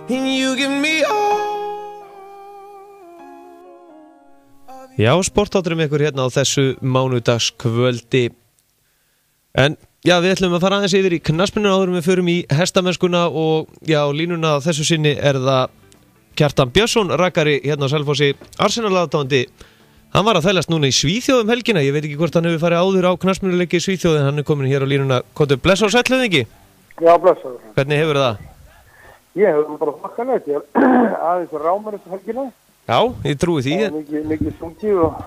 You give me all. Já, sportátturum ykkur hérna á þessu mánudagskvöldi. En já, við ætlum að fara aðeins yfir í knattspyrnu áður en við förum í hestamennskuna og já, línuna þessu sinni það Kjartan Björnsson, rakari hérna á Selfossi, Arsenal-aðdáandi. Hann var að þvælast núna í Svíþjóð helgina. Ég veit ekki hvort hann hefur farið áður á knattspyrnuleiki í Svíþjóð, en hann komin hér á línuna. Komdu bless á sæll, ekki? Já, blessaður. Hvernig hefur það? Ég hefur bara þakkanlegt. Ég aðeins rámar eftir helgina. Já, ég trúi því. Mikið sungið og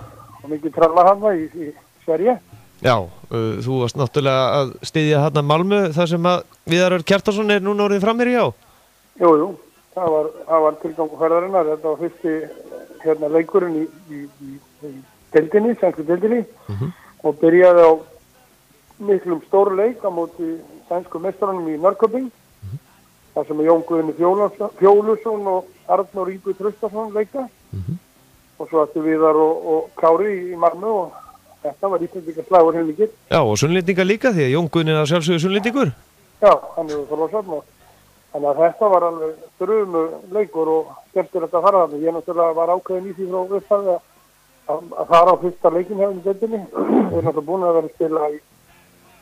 mikið trallarhanna í Sverige. Já, þú varst náttúrulega að styðja hérna Malmö, þar sem að Viðar Kjartansson núna orðið framherji á. Jú. Það var tilgangu ferðarinnar. Þetta var fyrsti leikurinn í deildinni, sænsku deildinni. Og byrjaði á miklum stóru leik á móti sænsku meistarunum í Norrköping. Það sem Jón Guðni Fjólusson og Arnór Ingi Traustason leika. Og svo ættu Viðar og Kári í Malmö og þetta var Íslendingaslagur heilmikið. Já, og Sunnlendinga líka, því að Jón Guðni að sjálfsögðu Sunnlendingur. Já, hann hefur Þorlákshöfn og þannig að þetta var alveg þrumu leikur og skemmtilegt að fara þarna. Ég náttúrulega var ákveðin í því frá upphafi að fara á fyrsta leikinn hefðum í deildinni. Við erum náttúrulega búin að vera að spila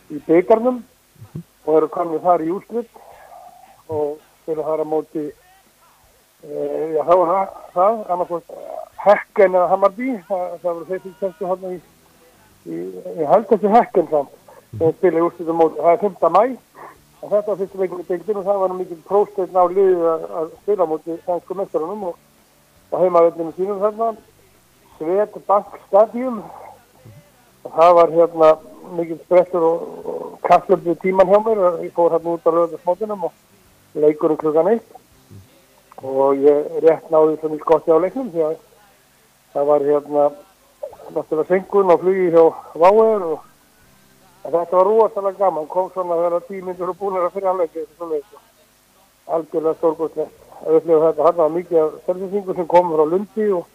í bikarnum og eru komið þar í úrslit og spila þar á móti já, þá var það annarkvæmt Hekken eða Hammarby. Það voru þeir sem kemstu þarna ég held þessi Hekken samt sem spila í úrslit á móti. Það 5. maí. Og þetta var fyrstu leikur í deildinni og það var mikil prósteinn á liðið að spila á móti sænsku meistarunum og heimavellinu sínum þarna Swedbank Stadium og það var mikil strestur og kaflöp við tíman hjá mér og ég fór út á laugardagsmótinum og leikurinn klukkan 1 og ég rétt náði svona í skotti á leiknum því að það var náttúrulega senkun og flugi hjá WOW og þetta var rosalega gaman, kom svona að vera 10 mínútur og búinir að fyrir alveg algjörlega stórkostlegt að upplifa þetta. Hann var mikið af selfisingur sem kom frá Lundi og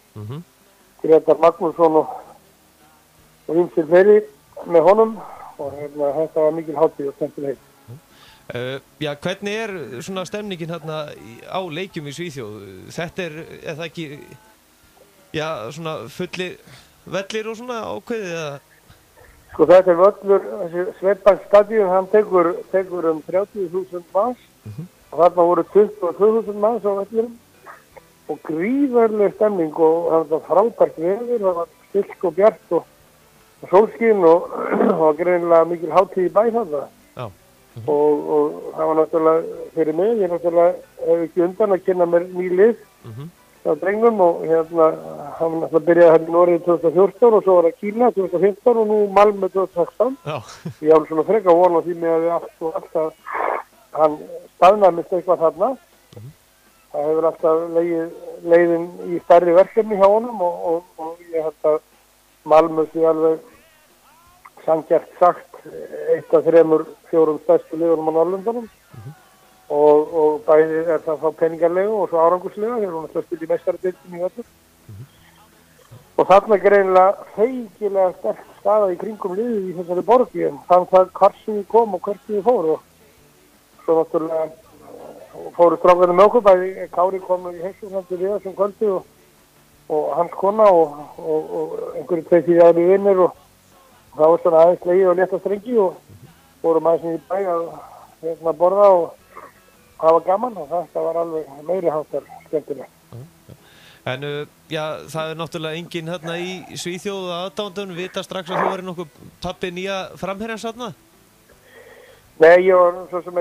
Grétar Magnússon og ýmsir fleiri með honum og þetta var mikil hátíð og skemmtileg. Já, hvernig svona stemningin hérna á leikjum í Svíþjóð? Þetta það ekki já, svona fullir vellir og svona ákveðið eða? Sko þetta völlur, þessi Swedbank Stadium, hann tekur 30.000 manns og þarna voru 22.000 manns á vellurum og gríðarleg stemning og það var frábært veður, það var stilk og bjart og sólskinn og það var greinilega mikil hátíð í bæ þarna. Já. Og það var náttúrulega fyrir mig, ég náttúrulega hef ekki undan að kynna mér ný lið á drengnum og hann náttúrulega byrjaði í Noregi 2014 og svo var það Kína 2015 og nú Malmö 2016. Já. Ég hafði svona frekar von á því með að við alltaf hann staðnæmist eitthvað þarna. Það hefur alltaf leiðin í stærri verkefni hjá honum og ég held að Malmö sé alveg sanngjarnt sagt eitt af 3-4 stærstu liðunum á Norrlöndunum. Og bæði það þá peningarlega og svo árangurslega þegar hún alltaf spildi meistaradeildinni í öllu. Og þarna greinilega feikilega sterk staða í kringum liðið í þessari borgi en þannig að hvar sem við kom og hvert sem við fór og svo náttúrulega fóru strákarnir með okkur bæði Kári kom í heilsugnandi við þessum kvöldi og hans kona og einhverju 2-3 aðri vinnir og það var svona aðeins legið og létta strengi og fórum aðeins í bæ að borða og það var gaman og þetta var alveg meiri háttar skemmtilega. En já, það náttúrulega enginn hérna í Svíþjóð aðdáendum vita strax að þú verið nokkuð pabbi nýja framherjans þarna? Nei, ég var svo sem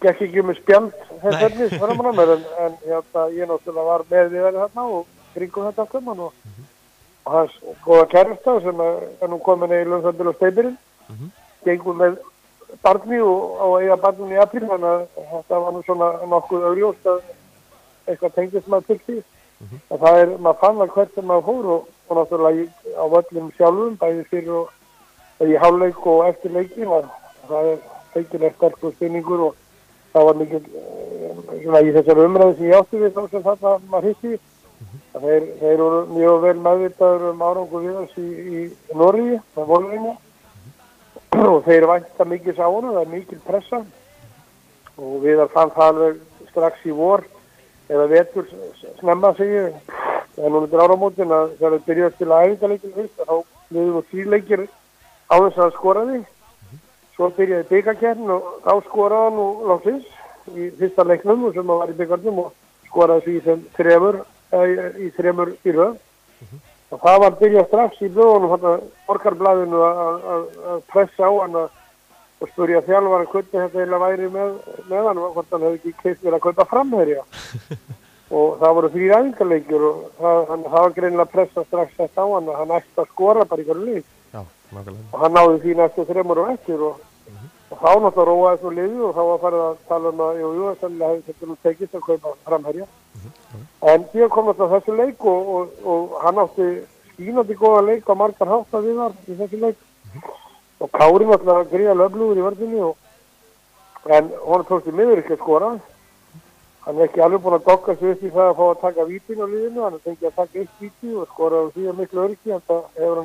gekk ekki með spjald þess efnis framan á mér en ég náttúrulega var með við þarna og kringum þetta allt saman og hans góða kærasta sem nú komin í Lundfjörður og Steipirinn gengum með barni og eiga barnin í apríl þannig að þetta var nú svona nokkuð augljóst að eitthvað tengdist maður til því og það maður fann að hvert sem maður fór og náttúrulega á völlum sjálfum bæði fyrir og í hálfleik og eftir leikin og það feikilega sterkur stuðningur og það var mikil svona í þessari umræði sem ég átti við þá sem þarna maður hitti þeir voru mjög vel meðvitaður árangur við oss í Noregi með Vålerenga og þeir vænta mikið sá honum, það mikil pressa og við fann það alveg strax í vor eða vetur snemma segi en núna til áramótin að þegar þau byrjuðu að spila æfingarleikir fyrst þá liðum við 3 leikir á þess að skora því svo byrjaði bikarkeppnin og þá skoraði hann og loksins í fyrsta leiknum sem var í bikarnum og skoraði því sem 3 í röð og það var byrjað strax í blöðunum borgarblaðinu að pressa á hann og spurja þjálfara hvernig þetta eiginlega væri með hann hvort hann hefði ekki keypt verið að kaupa framherja og það voru 3 æfingarleikir og það var greinilega pressa strax þetta á hann að hann ætti að skora bara í hverju leik og hann náði því næstu 3 og eftir og þá náttúrulega róaði svo liðið og þá var farið að tala að jú, sannlega hefði þetta nú tekist að kaupa framherja en síðan kom náttúrulega þessu leik og hann átti skínandi góða leik og margar hátta við þar í þessu leik og Kári náttúrulega gríðarlega öflugur í vörðinni en honum tókst í miður ekki að skora hann ekki alveg búin að dokka sig upp í það að fá að taka vítin á liðinu, hann fengið að taka 1 víti og skoraði því að miklu öryggi en það hefur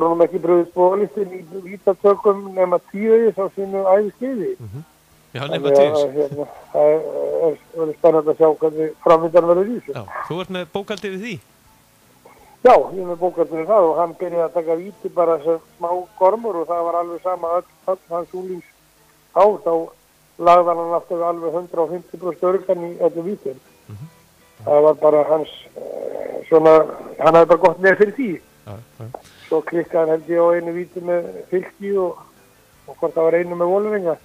hann ekki brugðist bólistin í vítatökum nema 10 á sínu æfiskeiði. Já, nema 10. Það verður spennandi að sjá hvernig framvindan verður í þessu. Já, þú ert með bókaldið við því? Já, ég er með bókaldið við það og hann byrjaði að taka víti bara sem smá gormur og það var alveg sama öll hans úlings þá lagði hann alltaf alveg 150% örgan í öllu vítin. Það var bara hans hann hafði bara gott með fyrir því. Svo klikkaði hann held ég á einu víti með Fylki og hvort það var einu með Vålerenga.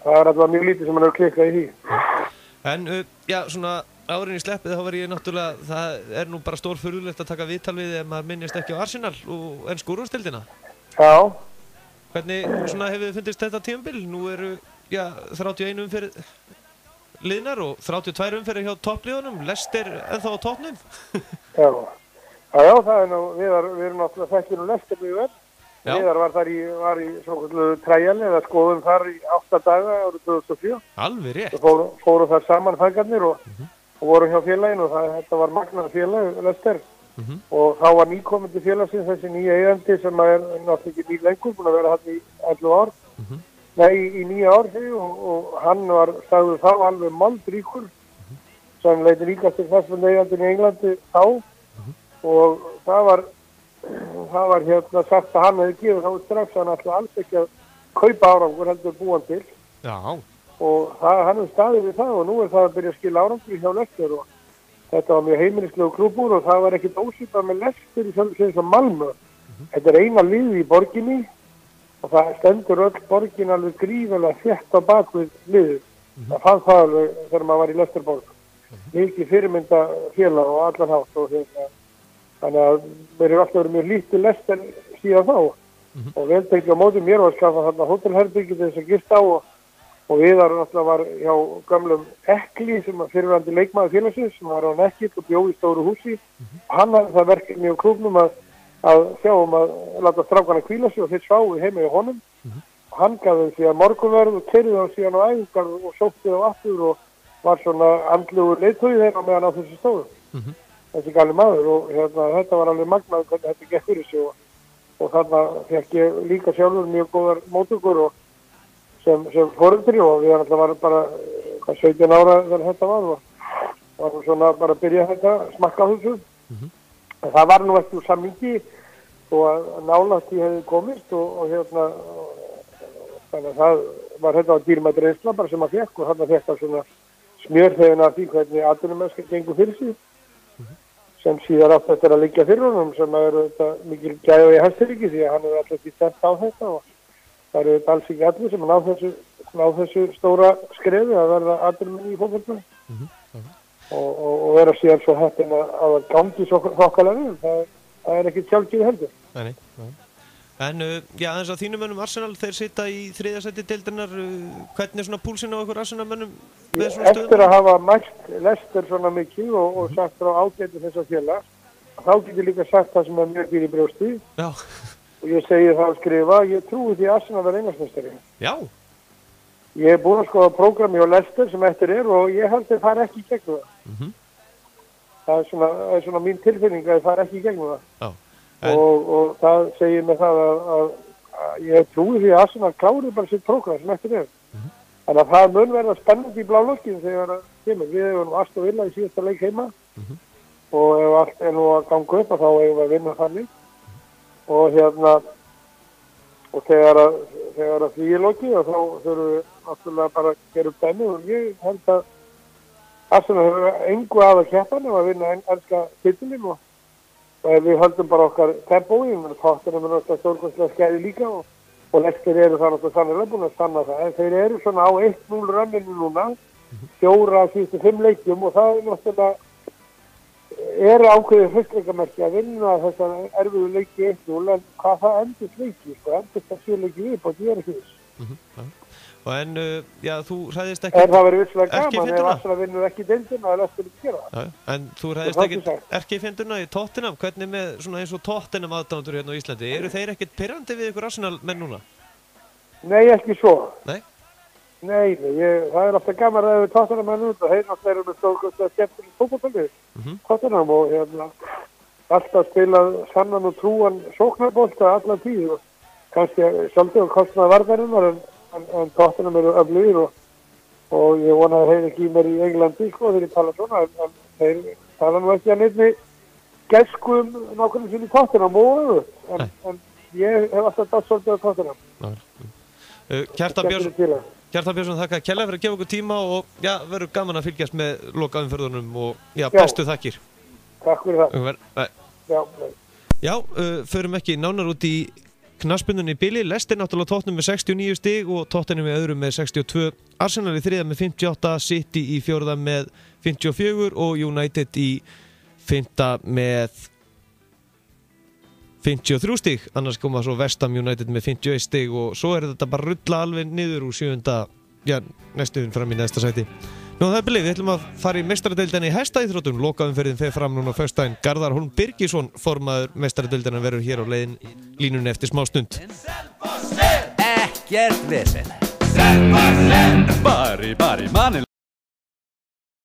Það var alltaf mjög lítið sem hann hefur klikkað í því. En já, svona árin í sleppið þá var ég náttúrulega, það nú bara stórfurðulegt að taka viðtal við ef maður minnist ekki á Arsenal og ensku úrvalsdeildina. Já. Hvernig svona hefur þið fundist þetta tímabil? Nú eru 31 umferð liðnar og 32 umferð hjá toppliðunum, Leicester ennþá á toppnum. Já, það nú, við erum náttúrulega þekkjum Leicester mjög vel. Viðar var í svokölluðu trial eða skoðum þar í 8 daga árið 2004. Alveg rétt. Fóru þar saman fækarnir og voru hjá félaginu og þetta var magnaður félag Leicester. Og þá var nýkomandi félagsins þessi nýja eigandi sem er náttúrulega ekki ný lengur, búin að vera hann í 11 ár. Nei, í 9 ár og hann var sagður þá alveg moldríkur sem leiti ríkastur fastbundeigandinn í Englandi þá og það var sagt að hann hefði gefið þá strax hann alltaf alls ekki að kaupa árangur heldur búan til. Já. Og hann hefði staðið við það og nú það að byrja að skila árangur hjá Leicester og þetta var mjög heimilislegu klúbbur og það var ekkert ósvipað með Leicester í sjálfsögðu sem Malmö. Þetta eina liðið í borginni og það stendur öll borgin alveg gríðarlega þétt á bakvið liðið. Það fann það alveg þegar maður var í Leicesterborg. Mikið fyrirmynda félag og allan hátt og þannig að mér er alltaf verið mjög lítið Leicester síðan þá og veltekli á móti mér var skafað þarna hótelherbyggi til þess að gista á og Viðar alltaf var hjá gamlum Ekli sem fyrirverandi leikmaður félagsins sem var á Nekkill og bjó í stóru húsi og hann hafði það verkefni á klúbbnum að sjá að láta strákana hvíla sig og þeir sváu heima í honum og hann gaf þeim síðan morgunverð og keyrði þá síðan á æfingar og sótti þá aftur og var svona andlegur leiðtogi þeirra meðan á þessu stóðu þessi gali maður og þetta var alveg magnað hvernig þetta gekk fyrir sig og þarna fekk ég líka sjálfur mjög góðar móttökur og sem foreldri og við alltaf varum bara 17 ára þegar þetta var og varum svona bara að byrja þetta smakka á þessu en það var nú ekki úr sammingi og að nálægt því hefði komist og þannig að það var þetta á dýrmætt reynsla bara sem að fekk og þarna fekk það svona smjörþefin af því hvernig atvinnumennska gengur fyrir sig sem síðar átt eftir að liggja fyrir honum sem eru þetta mikil gæði í Hæstaríki því að hann hefur alltaf ekki stemt á þetta og það eru þetta alls ekki allir sem ná þessu stóra skrefi að verða atvinnumenn í fótboltanum og vera síðan svo heppinn að gangi svo þokkalega það er ekki sjálfgefið heldur. Nei. En aðeins að þínum mönnum Arsenal, þeir sita í 3. sæti deildarinnar, hvernig er svona púlsinn á ykkur Arsenal-mönnum með svona stöðum? Eftir að hafa mælt Leicester svona mikið og sagt frá ágæti þess að félag, þá getur líka sagt það sem er mjög býr í brjósti. Já. Og ég segi það að skrifa, ég trúi því að Arsenal verði Englandsmeistari. Já. Ég er búin að skoða prógrami á Leicester sem eftir og ég held að það er ekki í gegnum það. Það er svona mín tilfinning að það er ekki í gegnum það. Já. Og það segir mig það að ég trúi því að Arsenal klári bara sitt prógram sem eftir Þannig að það mun verða spennandi í blálokkin þegar það kemur. Við hefum Aston Villa í síðasta leik heima og ef allt nú að ganga upp þá eigum við að vinna þannig. Og og þegar að því er lokið og þá þurfum við náttúrulega bara að gera upp dæmi og ég held að Arsenal hefur engu að keppa nema að vinna enska titilinn og ef við höldum bara okkar tempói, Tottenham er náttúrulega stórkostlega skæði líka og Leicester eru það náttúrulega sannlega búin að sanna það en þeir eru svona á 1-0 ranninu núna 4 af síðustu 5 leikjum og það er náttúrulega ákveðið hristleikamerki að vinna þessar erfiðu leiki 1-0 en hvað það endist leiki, endist það 7 leiki við og ég ekki viss. Og en, já, þú hræðist ekki... En það verður visslega gaman ef Arsenal vinnur ekki deildina að Leicester ekki gera það. En þú hræðist ekki fynduna í Tottenham, hvernig með svona eins og Tottenham aðdándur hérna á Íslandi, eru þeir ekkert pirrandi við ykkur Arsenal menn núna? Nei, ekki svo. Nei? Nei, það er alltaf gaman að við Tottenham menn út og þeir náttúrulega eru með stórkostlega skemmtileg fótboltalið. Tottenham og alltaf spilað sannan og trúan sóknarbolta allan tíð og kannski svolítið á kostnað varnarinnar en Tottenham eru öflugir og ég vona að þeir ekki í mér í Englandi þegar ég tala svona en þeir tala nú ekki að nefni gæsku nákvæmlega sinni Tottenham og en ég hef alltaf dátt svolítið á Tottenham. Kjartan Björnsson, þakka kærlega fyrir að gefa okkur tíma og já, verður gaman að fylgjast með lokaumferðunum og já, bestu þakkir. Takk fyrir það. Já, förum ekki nánar út í knattspyrnunni í bili. Leicester náttúrulega Tottenham með 69 stig og Tottenham með öðrum með 62. Arsenal í þriðja með 58, City í fjórða með 54 og United í fimmta með 53 stig, annars koma svo West Ham United með 51 stig og svo er þetta bara rulla alveg niður úr 7. Já, næstuðin fram í næsta sæti. Nú það er bilið, við ætlum að fara í meistaradeildina í hestaíþróttum, lokaumferðin fer fram núna á föstudaginn. Garðar Hólm Birgisson, formaður meistaradeildina verður hér á línunni eftir smá stund. Ekkert vesen. Bari, manni